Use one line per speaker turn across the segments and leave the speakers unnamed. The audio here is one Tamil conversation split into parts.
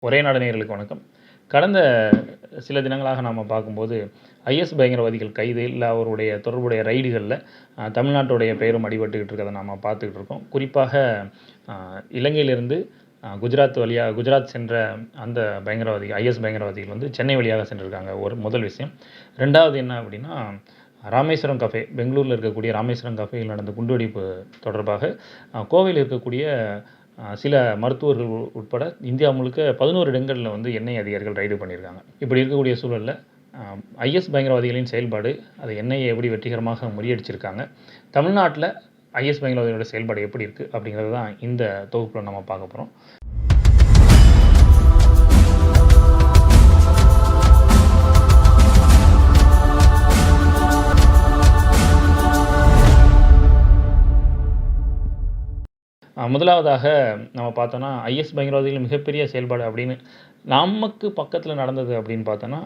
ஒரே நாடு நேயர்களுக்கு வணக்கம். கடந்த சில தினங்களாக நாம் பார்க்கும்போது, ஐஎஸ் பயங்கரவாதிகள் கைது, இல்லை அவருடைய தொடர்புடைய ரைடுகளில் தமிழ்நாட்டுடைய பெயரும் அடிபட்டுக்கிட்டு இருக்கிறத நாம் பார்த்துக்கிட்டு இருக்கோம். குறிப்பாக இலங்கையிலிருந்து குஜராத் சென்ற அந்த ஐஎஸ் பயங்கரவாதிகள் வந்து சென்னை வழியாக சென்றிருக்காங்க. ஒரு முதல் விஷயம். ரெண்டாவது என்ன அப்படின்னா, ராமேஸ்வரம் கஃபே, பெங்களூரில் இருக்கக்கூடிய ராமேஸ்வரம் கஃபேயில் நடந்த குண்டுவெடிப்பு தொடர்பாக கோவையில் இருக்கக்கூடிய சில மருத்துவர்கள் உட்பட இந்தியா முழுக்க 11 இடங்களில் வந்து என்ஐஏ அதிகாரிகள் ரைடு பண்ணியிருக்காங்க. இப்படி இருக்கக்கூடிய சூழலில் ஐஎஸ் பயங்கரவாதிகளின் செயல்பாடு, அதை என்ஐஏ எப்படி வெற்றிகரமாக முறியடிச்சிருக்காங்க, தமிழ்நாட்டில் ஐஎஸ் பயங்கரவாதிகளோட செயல்பாடு எப்படி இருக்குது அப்படிங்கிறது தான் இந்த தொகுப்பில் நம்ம பார்க்க போகிறோம். முதலாவதாக நம்ம பார்த்தோன்னா, ஐஎஸ் பயங்கரவாதிகள் மிகப்பெரிய செயல்பாடு அப்படின்னு நமக்கு பக்கத்தில் நடந்தது அப்படின்னு பார்த்தோன்னா,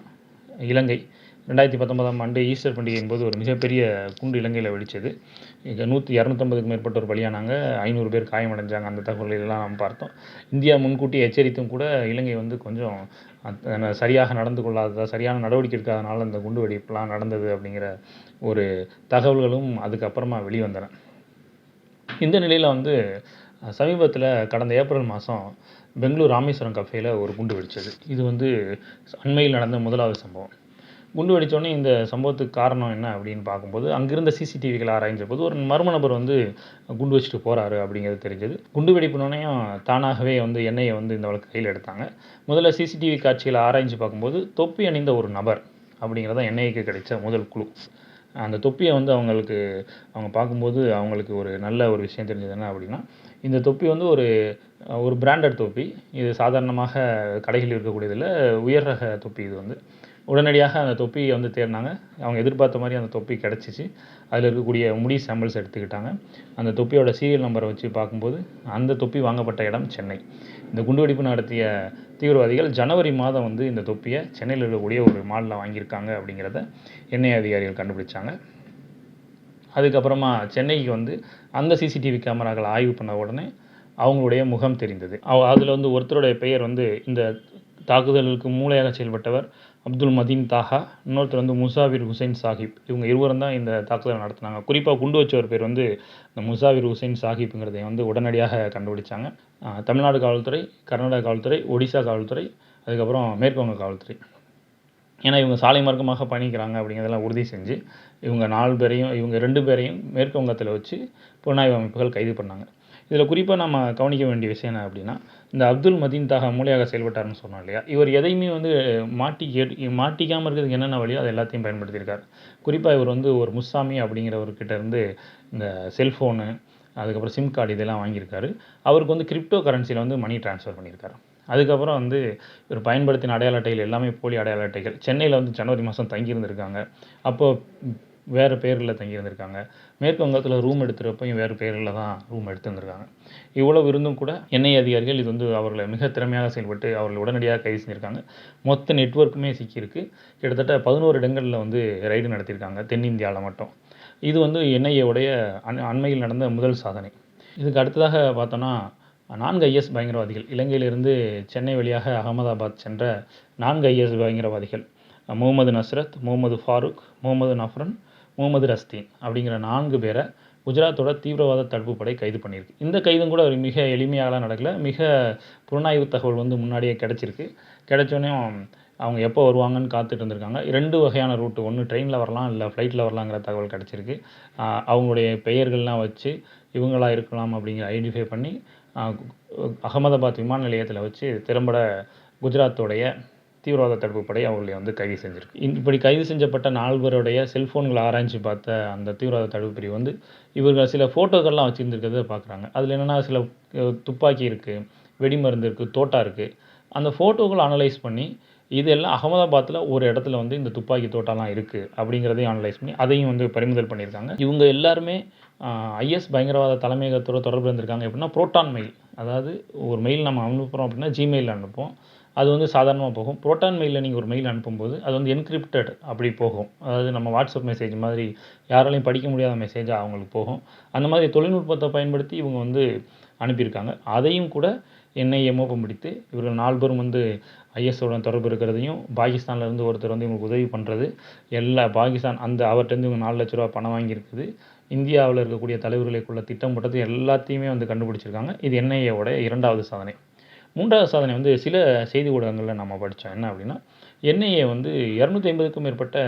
இலங்கை 2019ஆம் ஆண்டு ஈஸ்டர் பண்டிகையின் போது ஒரு மிகப்பெரிய குண்டு இலங்கையில் வெடித்தது. 250க்கும் மேற்பட்டோர் பலியானாங்க, 500 பேர் காயமடைஞ்சாங்க. அந்த தகவல்களெல்லாம் நாம் பார்த்தோம். இந்தியா முன்கூட்டி எச்சரித்தும் கூட இலங்கை வந்து கொஞ்சம் சரியாக நடந்து கொள்ளாததா, சரியான நடவடிக்கை எடுக்காதனால இந்த குண்டு வெடிப்புலாம் நடந்தது அப்படிங்கிற ஒரு தகவல்களும் அதுக்கப்புறமா வெளிவந்தன. இந்த நிலையில் வந்து சமீபத்தில் கடந்த ஏப்ரல் மாதம் பெங்களூர் ராமேஸ்வரம் கஃபேயில் ஒரு குண்டு வெடித்தது. இது வந்து அண்மையில் நடந்த முதலாவது சம்பவம். குண்டு வெடித்தோடனே இந்த சம்பவத்துக்கு காரணம் என்ன அப்படின்னு பார்க்கும்போது, அங்கிருந்த சிசிடிவிகளை ஆராய்ஞ்ச போது ஒரு மர்ம நபர் வந்து குண்டு வச்சுட்டு போகிறாரு அப்படிங்கிறது தெரிஞ்சது. குண்டு வெடிப்புனோடனையும் தானாகவே வந்து என்ஐஏ வந்து இந்த வழக்கு கையில் எடுத்தாங்க. முதல்ல சிசிடிவி காட்சிகளை ஆராய்ஞ்சு பார்க்கும்போது தொப்பி அணிந்த ஒரு நபர் அப்படிங்கிறத என்ஐஏக்கு கிடைச்ச முதல் குழு. அந்த தொப்பியை வந்து அவங்க பார்க்கும்போது அவங்களுக்கு ஒரு நல்ல ஒரு விஷயம் தெரிஞ்சது என்ன அப்படின்னா, இந்த தொப்பி வந்து ஒரு பிராண்டட் தொப்பி. இது சாதாரணமாக கடைகளில் இருக்கக்கூடியதில் உயர் ரக தொப்பி. இது வந்து உடனடியாக அந்த தொப்பியை வந்து தேடினாங்க. அவங்க எதிர்பார்த்த மாதிரி அந்த தொப்பி கிடச்சிச்சு. அதில் இருக்கக்கூடிய முடி சாம்பிள்ஸ் எடுத்துக்கிட்டாங்க. அந்த தொப்பியோட சீரியல் நம்பரை வச்சு பார்க்கும்போது அந்த தொப்பி வாங்கப்பட்ட இடம் சென்னை. இந்த குண்டுவெடிப்பு நடத்திய தீவிரவாதிகள் ஜனவரி மாதம் வந்து இந்த தொப்பியை சென்னையில் இருக்கக்கூடிய ஒரு மாலில் வாங்கியிருக்காங்க அப்படிங்கிறத என்ஐஏ அதிகாரிகள் கண்டுபிடிச்சாங்க. அதுக்கப்புறமா சென்னைக்கு வந்து அந்த சிசிடிவி கேமராக்களை ஆய்வு பண்ண உடனே அவங்களுடைய முகம் தெரிந்தது. அதில் வந்து ஒருத்தருடைய பெயர் வந்து இந்த தாக்குதலுக்கு மூளையாக செயல்பட்டவர் அப்துல் மதீன் தாஹா, இன்னொருத்தர் வந்து முசாவிர் ஹுசைன் சாஹிப். இவங்க இருவரும் தான் இந்த தாக்குதலை நடத்தினாங்க. குறிப்பாக குண்டு வச்சவர் பேர் வந்து இந்த முசாவிர் ஹுசைன் சாஹிப்புங்கிறதை வந்து உடனடியாக கண்டுபிடிச்சாங்க. தமிழ்நாடு காவல்துறை, கர்நாடகா காவல்துறை, ஒடிசா காவல்துறை, அதுக்கப்புறம் மேற்குவங்க காவல்துறை. ஏன்னா இவங்க சாலை மார்க்கமாக பயணிக்கிறாங்க அப்படிங்கிறதெல்லாம் உறுதி செஞ்சு இவங்க 2 பேரையும் மேற்கு வங்கத்தில் வச்சு புலனாய்வு அமைப்புகள் கைது பண்ணாங்க. இதில் குறிப்பாக நம்ம கவனிக்க வேண்டிய விஷயம் என்ன அப்படின்னா, இந்த அப்துல் மதீன் தாஹா மூளையாக செயல்பட்டார்னு சொன்னோம் இல்லையா, இவர் எதையுமே வந்து மாட்டிக்காமல் இருக்கிறதுக்கு என்னென்ன வழியோ அது எல்லாத்தையும் பயன்படுத்தியிருக்கார். குறிப்பாக இவர் வந்து ஒரு முஸ்ஸாமி அப்படிங்கிறவர்கிட்ட இருந்து இந்த செல்ஃபோனு, அதுக்கப்புறம் சிம் கார்டு இதெல்லாம் வாங்கியிருக்காரு. அவருக்கு வந்து கிரிப்டோ கரன்சியில் வந்து மணி ட்ரான்ஸ்ஃபர் பண்ணியிருக்காரு. அதுக்கப்புறம் வந்து இவர் பயன்படுத்தின அடையாள அட்டைகள் எல்லாமே போலி அடையாள அட்டைகள். சென்னையில் வந்து ஜனவரி மாதம் தங்கியிருந்திருக்காங்க. அப்போது வேறு பேரில் தங்கியிருந்திருக்காங்க. மேற்கு வங்கத்தில் ரூம் எடுத்துகிறப்பையும் வேறு பேரில் தான் ரூம் எடுத்துருந்துருக்காங்க. இவ்வளவு இருந்தும் கூட என்ஐஏ அதிகாரிகள் இது வந்து அவர்களை மிக திறமையாக செயல்பட்டு அவர்களை உடனடியாக கைது செஞ்சுருக்காங்க. மொத்த நெட்வொர்க்குமே சிக்கியிருக்கு. கிட்டத்தட்ட 11 இடங்களில் வந்து ரைடு நடத்தியிருக்காங்க, தென்னிந்தியாவில் மட்டும். இது வந்து என்ஐஏவுடைய அண்மையில் நடந்த முதல் சாதனை. இதுக்கு அடுத்ததாக பார்த்தோன்னா, 4 ஐஎஸ் பயங்கரவாதிகள், இலங்கையிலிருந்து சென்னை வழியாக அகமதாபாத் சென்ற 4 ஐஎஸ் பயங்கரவாதிகள், முகமது நஸ்ரத், முகமது ஃபாரூக், முகமது நஃப்ரன், முகமது ரஸ்தீன் அப்படிங்கிற 4 பேரை குஜராத்தோட தீவிரவாத தடுப்பு படை கைது பண்ணியிருக்கு. இந்த கைதும் கூட ஒரு மிக எளிமையாகலாம் நடக்கல. மிக புலனாய்வு தகவல் வந்து முன்னாடியே கிடச்சிருக்கு. கிடைச்சோன்னே அவங்க எப்போ வருவாங்கன்னு காத்துட்டு இருந்திருக்காங்க. 2 வகையான ரூட்டு, ஒன்று ட்ரெயினில் வரலாம், இல்லை ஃப்ளைட்டில் வரலாங்கிற தகவல் கிடச்சிருக்கு. அவங்களுடைய பெயர்கள்லாம் வச்சு இவங்களா இருக்கலாம் அப்படிங்கிற ஐடென்டிஃபை பண்ணி அகமதாபாத் விமான நிலையத்தில் வச்சு திறம்பட குஜராத்தோடைய தீவிரவாத தடுப்பு படை அவர்களை வந்து கைது செஞ்சுருக்கு. இப்படி கைது செஞ்சப்பட்ட 4 பேருடைய செல்ஃபோன்களை ஆராய்ச்சி பார்த்த அந்த தீவிரவாத தடுப்பு பிரிவு வந்து இவர்கள் சில ஃபோட்டோக்கள்லாம் வச்சுருந்துருக்கிறத பார்க்குறாங்க. அதில் என்னென்னா சில துப்பாக்கி இருக்குது, வெடிமருந்து இருக்குது, தோட்டா இருக்குது. அந்த ஃபோட்டோக்களை அனலைஸ் பண்ணி இதெல்லாம் அகமதாபாத்தில் ஒரு இடத்துல வந்து இந்த துப்பாக்கி தோட்டாலாம் இருக்குது அப்படிங்கிறதையும் அனலைஸ் பண்ணி அதையும் வந்து பறிமுதல் பண்ணியிருக்காங்க. இவங்க எல்லாருமே ஐஎஸ் பயங்கரவாத தலைமையகத்தோட தொடர்பு இருந்திருக்காங்க. எப்படின்னா புரோட்டான் மெயில், அதாவது ஒரு மெயில் நம்ம அனுப்புகிறோம் அப்படின்னா ஜிமெயிலில் அனுப்புவோம். அது வந்து சாதாரணமாக போகும். புரோட்டான் மெயிலில் நீங்கள் ஒரு மெயில் அனுப்பும்போது அது வந்து என்கிரிப்டட் அப்படி போகும். அதாவது நம்ம வாட்ஸ்அப் மெசேஜ் மாதிரி யாராலையும் படிக்க முடியாத மெசேஜாக அவங்களுக்கு போகும். அந்த மாதிரி தொழில்நுட்பத்தை பயன்படுத்தி இவங்க வந்து அனுப்பியிருக்காங்க. அதையும் கூட என்ஐஏ மோப்பம் பிடித்து இவர்கள் 4 பேரும் வந்து ஐஎஸ்ஸுடன் தொடர்பு இருக்கிறதையும், பாகிஸ்தான்லேருந்து ஒருத்தர் வந்து இவங்களுக்கு உதவி பண்ணுறது, எல்லா பாகிஸ்தான் அந்த அவர்கிட்டருந்து இவங்க 4 லட்ச ரூபா பணம் வாங்கியிருக்குது, இந்தியாவில் இருக்கக்கூடிய தலைவர்களுக்குள்ள திட்டம் போட்டது எல்லாத்தையுமே வந்து கண்டுபிடிச்சிருக்காங்க. இது என்ஐஏவோட 2வது சாதனை. 3வது சாதனை வந்து சில செய்தி ஊடகங்களில் நம்ம படித்தோம். என்ன அப்படின்னா, என்ஐஏ வந்து 250க்கும் மேற்பட்ட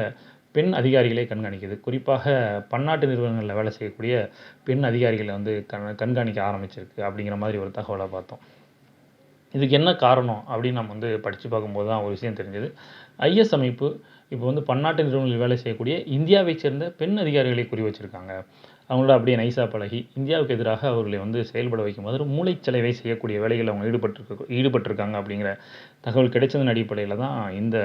பெண் அதிகாரிகளை கண்காணிக்குது. குறிப்பாக பன்னாட்டு நிறுவனங்களில் வேலை செய்யக்கூடிய பெண் அதிகாரிகளை வந்து கண்காணிக்க ஆரம்பிச்சிருக்கு அப்படிங்கிற மாதிரி ஒரு தகவலை பார்த்தோம். இதுக்கு என்ன காரணம் அப்படின்னு நம்ம வந்து படித்து பார்க்கும்போது தான் ஒரு விஷயம் தெரிஞ்சது. ஐஎஸ் அமைப்பு இப்போ வந்து பன்னாட்டு நிறுவனங்களில் வேலை செய்யக்கூடிய இந்தியாவைச் சேர்ந்த பெண் அதிகாரிகளை குறி வச்சிருக்காங்க. அவங்களோட அப்படியே நைஸாக பழகி இந்தியாவுக்கு எதிராக அவர்களை வந்து செயல்பட வைக்கும்போது மூளைச்சலவை செய்யக்கூடிய வேலைகளில் அவங்க ஈடுபட்டிருக்காங்க அப்படிங்கிற தகவல் கிடைச்சதன் அடிப்படையில் தான் இந்த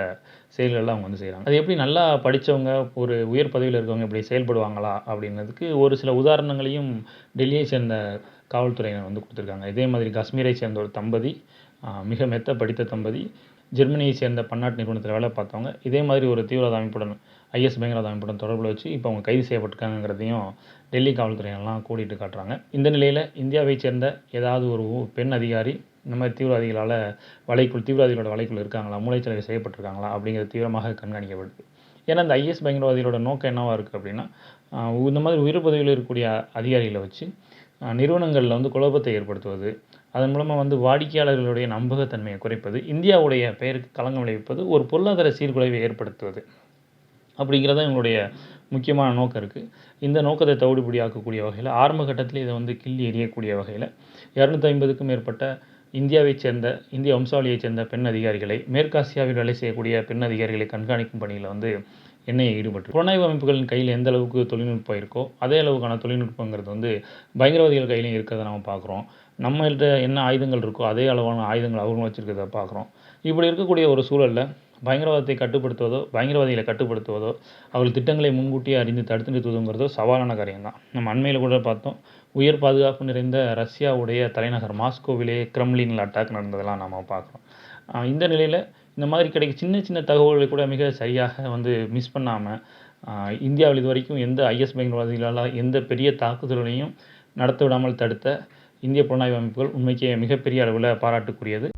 செயல்கள்லாம் அவங்க வந்து செய்கிறாங்க. அது எப்படி நல்லா படித்தவங்க ஒரு உயர் பதவியில் இருக்கவங்க இப்படி செயல்படுவாங்களா அப்படின்றதுக்கு ஒரு சில உதாரணங்களையும் டெல்லியை சேர்ந்த காவல்துறையினர் வந்து கொடுத்துருக்காங்க. இதே மாதிரி காஷ்மீரை சேர்ந்த ஒரு தம்பதி, மிக மெத்த படித்த தம்பதி, ஜெர்மனியை சேர்ந்த பன்னாட்டு நிறுவனத்தில் வேலை பார்த்தவங்க, இதே மாதிரி ஒரு தீவிரவாத அமைப்புடன் ஐஎஸ் பயங்கரவாத அமைப்புடன் தொடர்பில் வச்சு இப்போ அவங்க கைது செய்யப்பட்டிருக்காங்கிறதையும் டெல்லி காவல்துறையினர்லாம் கூட்டிகிட்டு காட்டுறாங்க. இந்த நிலையில் இந்தியாவைச் சேர்ந்த ஏதாவது ஒரு பெண் அதிகாரி இந்த மாதிரி தீவிரவாதிகளோட வலைக்குள் இருக்காங்களா, மூளைச்சலவை செய்யப்பட்டிருக்காங்களா அப்படிங்கிறது தீவிரமாக கண்காணிக்கப்படுது. ஏன்னா இந்த ஐஎஸ் பயங்கரவாதிகளோட நோக்கம் என்னவாக இருக்குது அப்படின்னா, இந்த மாதிரி உயர் பதவியில் இருக்கக்கூடிய அதிகாரிகளை வச்சு நிறுவனங்களில் வந்து குழப்பத்தை ஏற்படுத்துவது, அதன் மூலமாக வந்து வாடிக்கையாளர்களுடைய நம்பகத்தன்மையை குறைப்பது, இந்தியாவுடைய பெயருக்கு களங்கம் விளைவிப்பது, ஒரு பொருளாதார சீர்குலைவை ஏற்படுத்துவது அப்படிங்கிறத எங்களுடைய முக்கியமான நோக்கம் இருக்குது. இந்த நோக்கத்தை தவிடுபடியாக்கக்கூடிய வகையில் ஆரம்ப கட்டத்தில் இதை வந்து கிள்ளி எறியக்கூடிய வகையில் 250க்கும் மேற்பட்ட இந்தியாவைச் சேர்ந்த இந்திய வம்சாவளியைச் சேர்ந்த பெண் அதிகாரிகளை, மேற்காசியாவில் வேலை செய்யக்கூடிய பெண் அதிகாரிகளை கண்காணிக்கும் பணியில் வந்து என்ஐஏ ஈடுபட்டு புலனாய்வு அமைப்புகளின் கையில் எந்த அளவுக்கு தொழில்நுட்பம் இருக்கோ அதே அளவுக்கான தொழில்நுட்பங்கிறது வந்து பயங்கரவாதிகள் கையிலையும் இருக்கிறத நம்ம பார்க்குறோம். நம்மள்கிட்ட என்ன ஆயுதங்கள் இருக்கோ அதே அளவான ஆயுதங்கள் அவங்களும் வச்சுருக்கிறத பார்க்குறோம். இப்படி இருக்கக்கூடிய ஒரு சூழலில் பயங்கரவாதிகளை கட்டுப்படுத்துவதோ அவர்கள் திட்டங்களை முன்கூட்டியே அறிந்து தடுத்து நிறுத்துவதுங்கிறதோ சவாலான காரியம்தான். நம்ம அண்மையில் கூட பார்த்தோம், உயர் பாதுகாப்பு நிறைந்த ரஷ்யாவுடைய தலைநகர் மாஸ்கோவிலே கிரெம்ளினில் அட்டாக் நடந்ததெல்லாம் நம்ம பார்க்குறோம். இந்த நிலையில் இந்த மாதிரி கிடைக்க சின்ன சின்ன தகவல்களை கூட மிக சரியாக வந்து மிஸ் பண்ணாமல் இந்தியாவில் இதுவரைக்கும் எந்த ஐஎஸ் பயங்கரவாதிகளால் எந்த பெரிய தாக்குதல்களையும் நடத்த விடாமல் தடுத்த இந்திய புலனாய்வு அமைப்புகள் உண்மைக்கே மிகப்பெரிய அளவில் பாராட்டுக்குரியது.